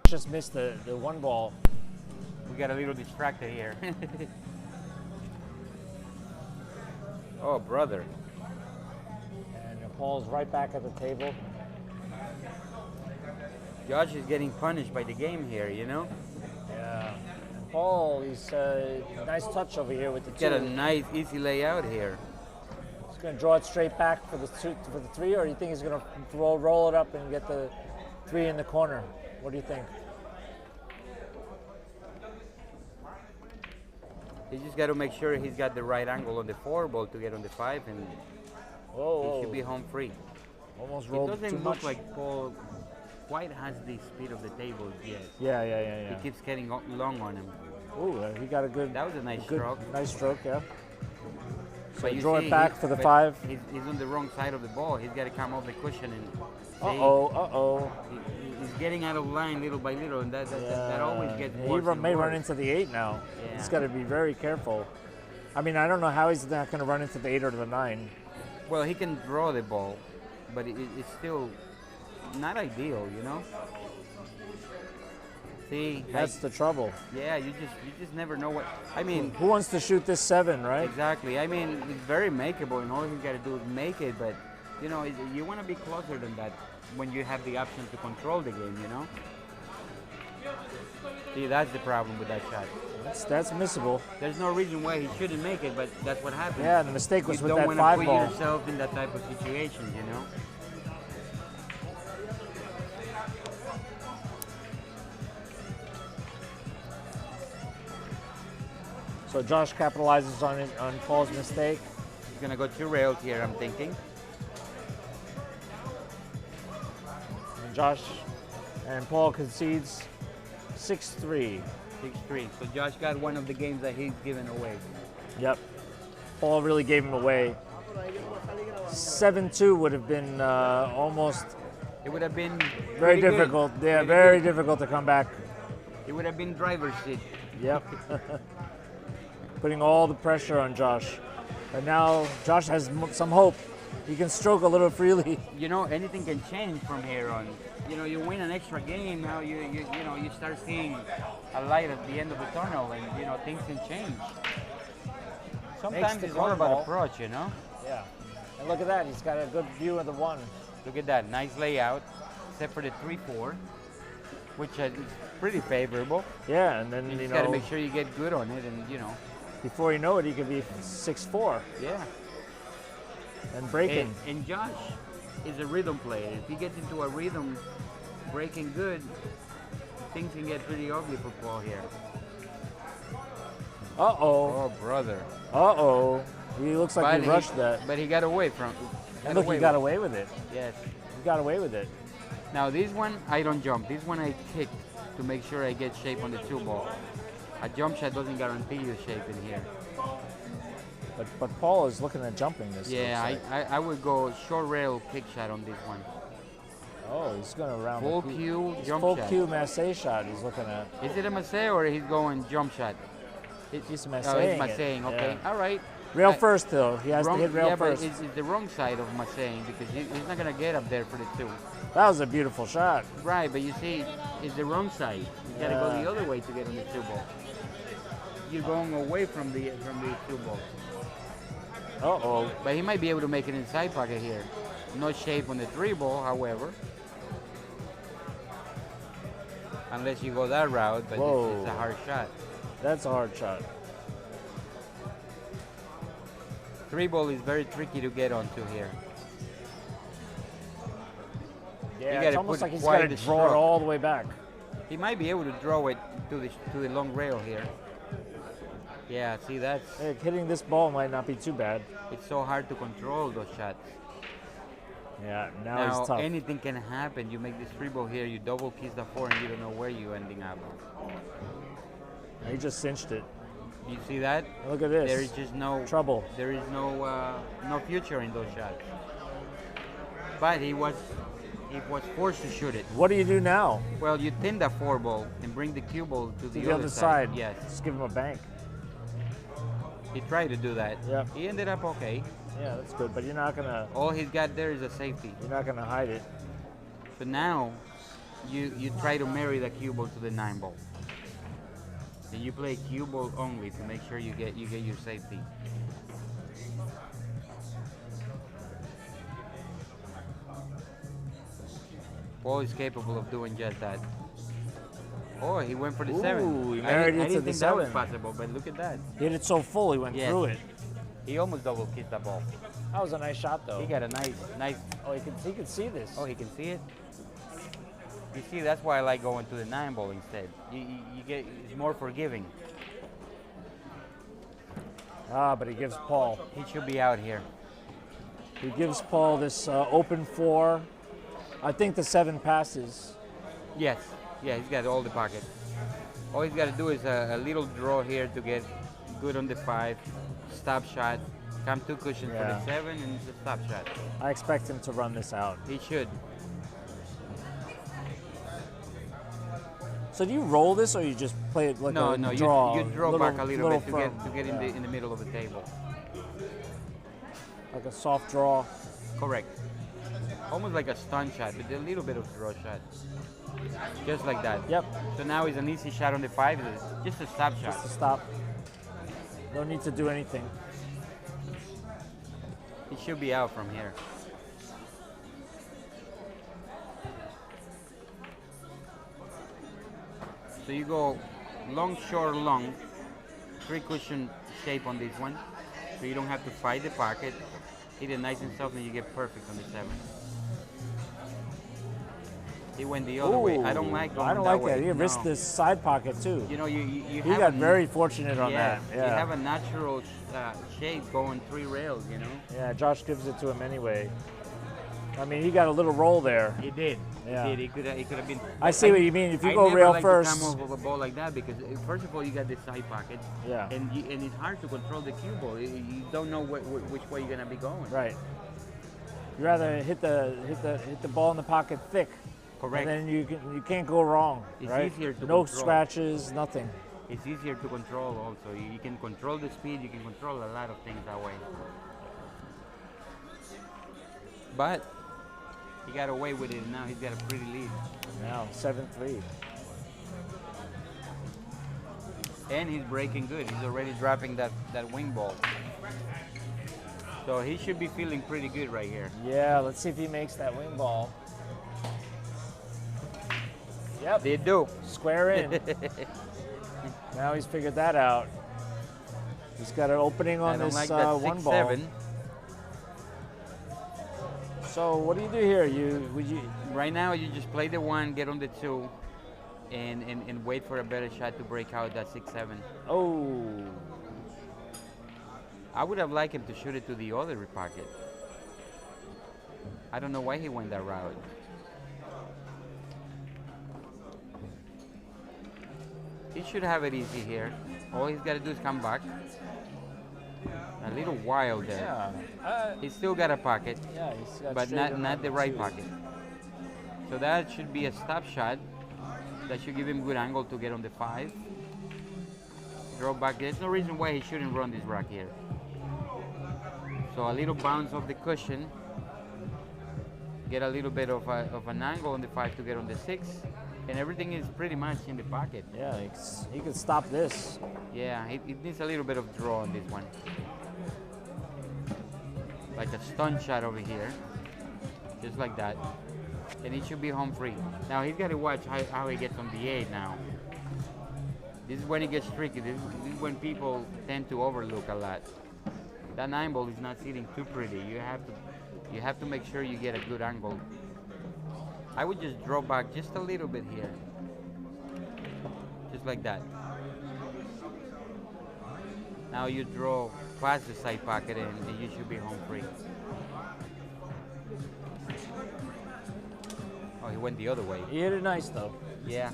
Just missed the one ball. We got a little distracted here. Oh, brother. And Paul's right back at the table. Josh is getting punished by the game here, you know? Yeah. And Paul, he's nice touch over here with the Get a two. nice, easy layout here. He's going to draw it straight back for the three, or do you think he's going to roll it up and get the three in the corner? What do you think? He just got to make sure he's got the right angle on the 4 ball to get on the 5, and Whoa, he should be home free. Almost It rolled too doesn't much. look like Paul quite has the speed of the table yet. Yeah. He keeps getting long on him. Ooh, he got a good. That was a nice good, stroke. Nice stroke, yeah. So But you draw see, it back for the but 5. He's on the wrong side of the ball. He's got to come off the cushion and. see, Uh-oh. He's getting out of line little by little, and that always gets He worse. and may run worse. into the 8 now. Yeah. He's got to be very careful. I mean, I don't know how he's not going to run into the 8 or the 9. Well, he can draw the ball, but it's still not ideal, you know. See, That's the trouble. yeah, you just never know what. I mean, Who wants to shoot this 7, right? exactly. I mean, it's very makeable, and all you got to do is make it. But you know, you want to be closer than that when you have the option to control the game, you know. See, that's the problem with that shot. That's missable. There's no reason why he shouldn't make it, but that's what happens. Yeah, and the mistake was You with don't that want 5 to put ball. yourself in that type of situation, you know. So Josh capitalizes on Paul's mistake. He's gonna go 2 rails here, I'm thinking. And Josh and Paul concedes 6-3. 6-3. So Josh got one of the games that he's given away. Yep. Paul really gave him away. 7-2 would have been almost It would have been very pretty good. difficult. Yeah, Pretty very good. difficult to come back. It would have been driver's seat. Yep. Putting all the pressure on Josh. But now Josh has some hope. He can stroke a little freely. You know, anything can change from here on. You know, you win an extra game, now you know, you start seeing a light at the end of the tunnel, and you know, things can change. Sometimes the it's all about cornball. approach, you know. Yeah. And look at that. He's got a good view of the 1. Look at that, nice layout, except for the 3-4, which is pretty favorable. Yeah, and then, You you just got to know, make sure you get good on it, and you know, before you know it, he could be 6-4 yeah. and breaking. And Josh is a rhythm player. If he gets into a rhythm, breaking good, things can get pretty ugly for Paul here. Uh-oh. Oh, brother. Uh-oh. He looks like he rushed that. But he got away from. And look, he got away with it. Yes. He got away with it. Now this one I don't jump. This one I kick to make sure I get shape on the 2 ball. A jump shot doesn't guarantee you shape in here. But Paul is looking at jumping this. Yeah, looks like. I would go short rail kick shot on this one. Oh, he's going to round Full the cue It's jump full shot. cue massé shot he's looking at. Is it a massé or he's going jump shot? He's Oh, masséing it's masséing. Okay, Yeah. all right. Rail I- first, though. He has Wrong, to hit rail yeah, first. but it's the wrong side of masséing because he's not gonna get up there for the 2. That was a beautiful shot. Right, but you see, it's the wrong side. You gotta go the other way to get on the 2 ball. You're going away from the 2 ball. Uh-oh. But he might be able to make it inside pocket here. No shape on the 3 ball, however. Unless you go that route, but Whoa. it's a hard shot. That's a hard shot. 3 ball is very tricky to get onto here. Yeah, gotta it's almost put like he's quite got to the draw it stroke. all the way back. He might be able to draw it to the long rail here. Yeah, see, that's Hey, hitting this ball might not be too bad. it's so hard to control those shots. Yeah, now Now he's tough. anything can happen. You make this free ball here, you double kiss the 4, and you don't know where you're ending up. He just cinched it. You see that? Look at this. There is just no Trouble. There is no future in those shots. But he was forced to shoot it. What do you do now? Well, you thin the 4 ball and bring the cue ball to The other side. Yes. Just give him a bank. He tried to do that. Yep. He ended up okay. Yeah, that's good. But you're not gonna. All he's got there is a safety. You're not gonna hide it. So now, you try to marry the cue ball to the 9 ball. And you play cue ball only to make sure you get your safety. Paul is capable of doing just that. Oh, he went for the 7. He married it I to didn't the think that was 7. possible, but look at that. He hit it so full, he went Yes. through it. He almost double kicked the ball. That was a nice shot, though. He got a nice. Oh, he could see this. Oh, he can see it. You see, that's why I like going to the 9 ball instead. You get, it's more forgiving. But he gives Paul. He should be out here. He gives Paul this open 4. I think the 7 passes. Yes, yeah, he's got all the pocket. All he's got to do is a little draw here to get good on the 5. Stop shot. Come 2 cushions for Yeah. the 7 and it's a stop shot. I expect him to run this out. He should. So do you roll this, or you just play it like No, a no, draw? you draw back a little bit firm. to get Yeah. in the middle of the table. Like a soft draw. Correct. Almost like a stun shot, but a little bit of draw shot. Just like that. Yep. So now it's an easy shot on the 5. It's just a stop shot. Just to stop. No need to do anything. He should be out from here. So you go long, short, long, 3 cushion shape on this one. So you don't have to fight the pocket. Hit it nice and soft and you get perfect on the 7. He went the other way. I don't like going I don't that like way. that. He risked No. this side pocket too. You know, you He have got a- very fortunate on yes, that. Yeah. You have a natural shape going 3 rails, you know? Yeah, Josh gives it to him anyway. I mean, he got a little roll there. He did. Yeah. He did. He could have been. I see what you mean. If you I go never rail like first, to come off of a ball like that because first of all you got the side pocket. Yeah. And it's hard to control the cue ball. You don't know which way you're gonna be going. right? You rather hit the ball in the pocket thick. Correct. And then you can't go wrong. It's right? easier to no control. scratches, nothing. It's easier to control also. You can control the speed. You can control a lot of things that way. But he got away with it. And now he's got a pretty lead. Now 7-3. And he's breaking good. He's already dropping that wing ball. So he should be feeling pretty good right here. Yeah, let's see if he makes that wing ball. Yep, They do. square in. Now he's figured that out. He's got an opening I on don't this like that one 6-7. ball. So what do you do here? Would you? Right now, you just play the 1, get on the 2, and wait for a better shot to break out that 6-7. Oh, I would have liked him to shoot it to the other pocket. I don't know why he went that route. He should have it easy here. All he's got to do is come back. A little wild there. yeah. He's still got a pocket, Yeah, he's got but straight not on the that right too. pocket. So that should be a stop shot. That should give him good angle to get on the 5. Draw back. There's no reason why he shouldn't run this rack here. So a little bounce off the cushion. Get a little bit of an angle on the 5 to get on the 6. And everything is pretty much in the pocket. Yeah, he could stop this. Yeah, it needs a little bit of draw on this one. Like a stun shot over here. Just like that. And he should be home free. Now he's got to watch how he gets on the 8 now. This is when it gets tricky. This is when people tend to overlook a lot. That 9 ball is not sitting too pretty. You have to make sure you get a good angle. I would just draw back just a little bit here. Just like that. Now you draw past the side pocket and you should be home free. he went the other way. He hit it nice though. Yeah.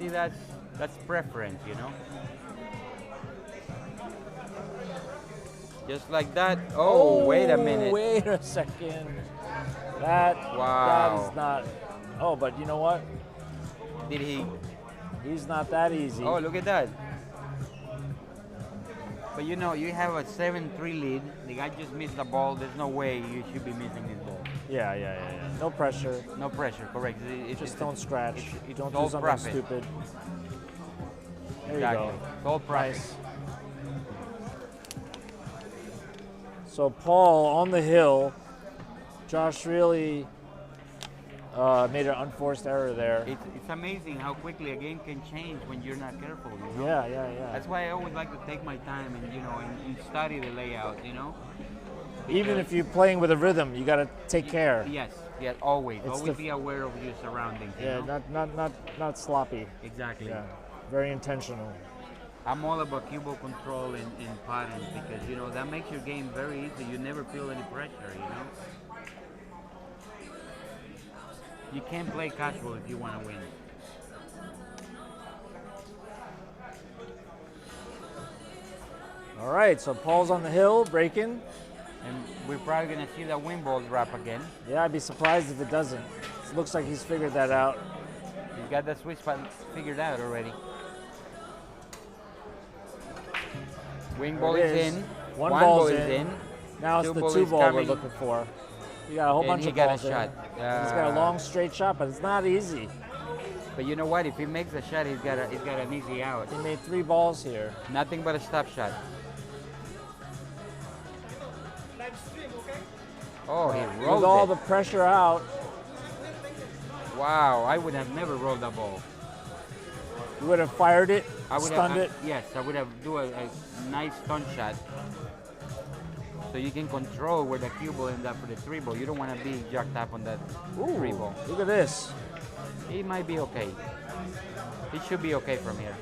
See, that's preference, you know. Just like that. Oh, wait a minute. Wait a second. That Wow. is not. Oh, but you know what? Did he? He's not that easy. Oh, look at that. But you know, you have a 7-3 lead. The guy just missed the ball. There's no way you should be missing this ball. Yeah. No pressure. No pressure, correct. Just don't scratch. Don't do all something profit. stupid. There Exactly. you go. It's all profit. Nice. So Paul on the hill. Josh really made an unforced error there. It's amazing how quickly a game can change when you're not careful. You know? Yeah. That's why I always like to take my time and and study the layout. Even if you're playing with a rhythm, you got to take care. Yes, always. It's Always be aware of your surroundings. Yeah, not sloppy. Exactly. Yeah, very intentional. I'm all about cue control in patterns because that makes your game very easy. You never feel any pressure. You can't play casual if you want to win. All right, so Paul's on the hill, breaking. And we're probably going to see the wing ball drop again. Yeah, I'd be surprised if it doesn't. It looks like he's figured that out. He's got the sweet spot figured out already. Wing ball is in. One ball is in. Now it's Two the ball two is ball we're coming. looking for. You got a whole And bunch he of got a balls in. shot. He's got a long straight shot, but it's not easy. But you know what? If he makes a shot, he's got an easy out. He made 3 balls here. Nothing but a stop shot. Oh, he rolled With all it. the pressure out, Wow, I would have never rolled that ball. you would have fired it, I would stunned have, it. Yes, I would have do a nice stun shot. So you can control where the cue ball ends up for the 3 ball. You don't want to be jacked up on that 3 ball. Look at this. He might be okay. He should be okay from here.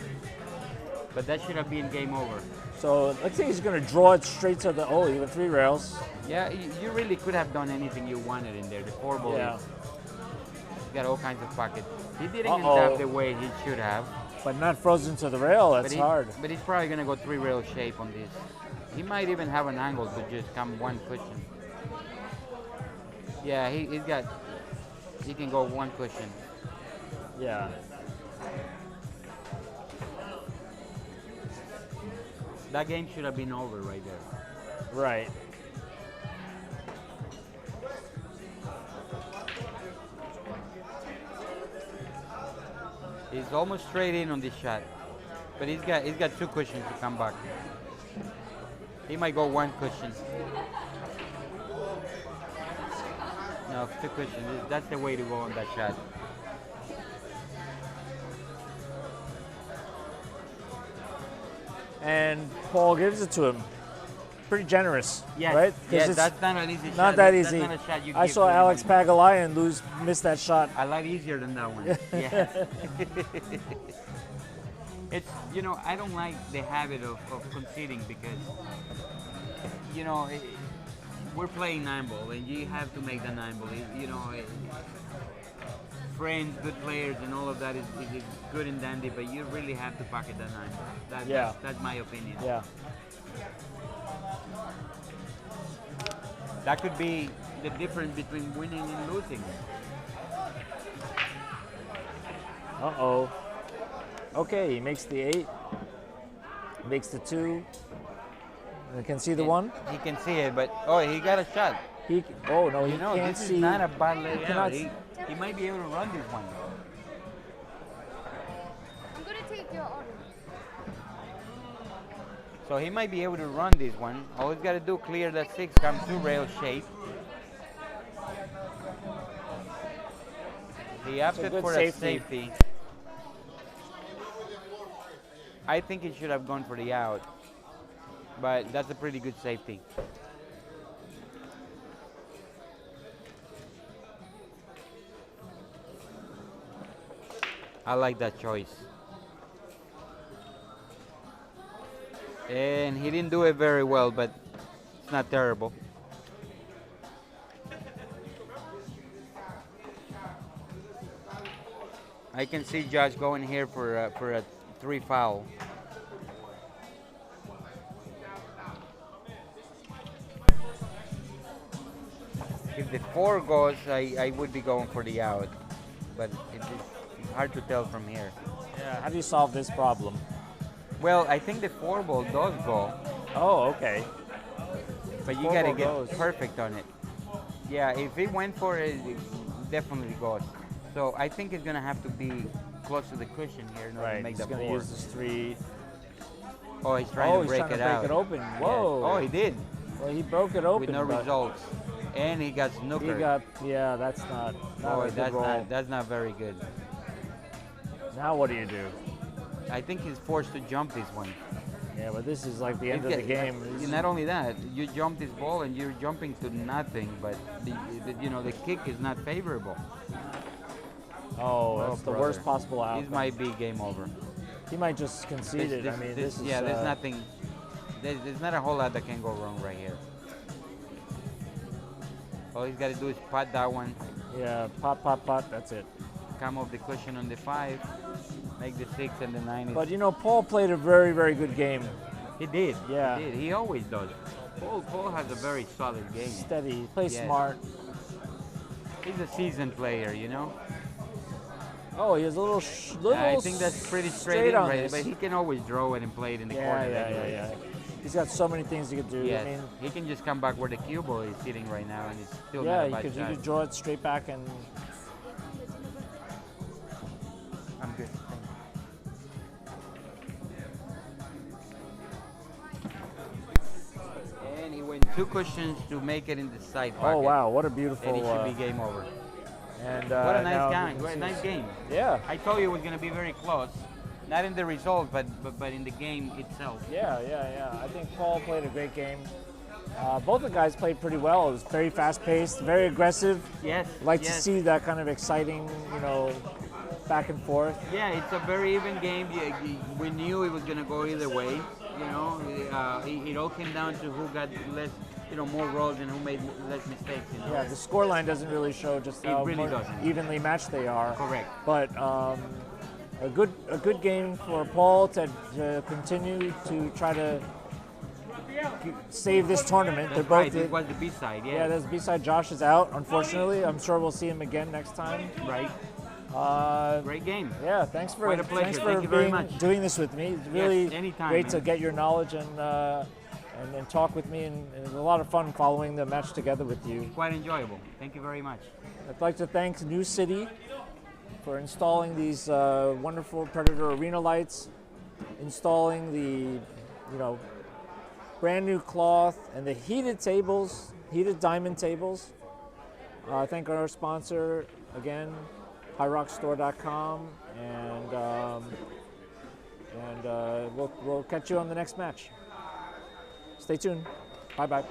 But that should have been game over. So let's say he's going to draw it straight to the, you went 3 rails. Yeah, you really could have done anything you wanted in there. The 4 ball Yeah. is got all kinds of pockets. He didn't end Uh-oh. up the way he should have. But not frozen to the rail, that's hard. But he's probably going to go 3 rail shape on this. He might even have an angle to just come 1 cushion. Yeah, he can go 1 cushion. Yeah. That game should have been over right there. Right. He's almost straight in on this shot, but he's got 2 cushions to come back. He might go 1 cushion. No, 2 cushions. That's the way to go on that shot. And Paul gives it to him. Pretty generous, Yes, right? yeah, it's that's not an easy shot. not that easy. That's not a shot you I give saw to Alex anyone. Pagulayan miss that shot. A lot easier than that one. Yeah. It's, I don't like the habit of conceding because, we're playing 9 ball and you have to make the 9 ball. Friends, good players, and all of that is good and dandy, but you really have to pocket the 9 ball. That's my opinion. Yeah. That could be the difference between winning and losing. Uh-oh. Okay, he makes the 8. Makes the 2. And can see the 1? He can see it, but he got a shot. He can't This see. is not a bad layout. cannot He might be able to run this one. I'm gonna take your order. So he might be able to run this one. All he's got to do, clear that 6, come to rail shape. He opted good for safety. a safety. I think he should have gone for the out, but that's a pretty good safety. I like that choice. And he didn't do it very well, but it's not terrible. I can see Josh going here for a 3 foul. If the 4 goes, I would be going for the out, but it's hard to tell from here. Yeah. How do you solve this problem? Well, I think the 4 ball does go, Oh, okay. but you 4 gotta ball get goes. perfect on it. Yeah, if it went for it, it definitely goes. So I think it's gonna have to be close to the cushion here in order to Right. make He's the going to 4. use this 3. Oh, he's trying Oh, to he's break trying to it break out. it open. Yes. Whoa. Oh, he did Well, he broke it open. with no but results, and he got He snookered. got. Yeah, that's not Boy, a good roll. that's not very good. Now what do you do? I think he's forced to jump this one. Yeah, but this is like the end of It's the game. Not only that, you jump this ball and you're jumping to nothing, but the kick is not favorable. Oh, that's the brother. worst possible outcome. This might be game over. He might just concede it. I mean, this is. yeah, there's nothing. There's not a whole lot that can go wrong right here. All he's got to do is pot that one, Yeah, pot, pot, pot. That's it. come off the cushion on the 5, make the 6 and the 9. But you know, Paul played a very, very good game. He did. Yeah. He did. He always does. Paul has a very solid game. Steady. He plays Yes. smart. He's a seasoned player, you know. Oh, he has a little. Little I think that's pretty straight in, on right? this. But he can always draw it and play it in the Yeah, corner. yeah, anyway. yeah. He's got so many things he could do. Yes. I mean, He can just come back where the cue ball is sitting right now, and it's still yeah, not a you bad could shot. draw it straight back and. I'm good. And he went 2 cushions to make it in the side pocket. Oh wow, what a beautiful. And it should be game over. And What a now nice game! you What a can nice see- game. Yeah, I told you it was going to be very close. Not in the result, but in the game itself. yeah. I think Paul played a great game. Both the guys played pretty well. It was very fast-paced, very aggressive. Yes. Like to yes. see that kind of exciting, back and forth. Yeah, it's a very even game. We knew it was going to go either way. It all came down to who got less, more rolls and who made less mistakes. Yeah, the scoreline doesn't really show just It how really doesn't. evenly matched they are. Correct. But a good game for Paul to continue to try to save this tournament. That's They're right. both This was the B side. yeah. There's B-side. Josh is out, unfortunately. I'm sure we'll see him again next time. Right. Great game. Yeah, thanks for Quite a pleasure. thanks for Thank you very much. doing this with me. It's really anytime, great to man. get your knowledge and talk with me, and it was a lot of fun following the match together with you. Quite enjoyable. Thank you very much. I'd like to thank New City for installing these wonderful Predator Arena lights, installing the brand new cloth and the heated tables, heated diamond tables. Thank our sponsor again, highrockstore.com, and we'll catch you on the next match. Stay tuned. Bye bye.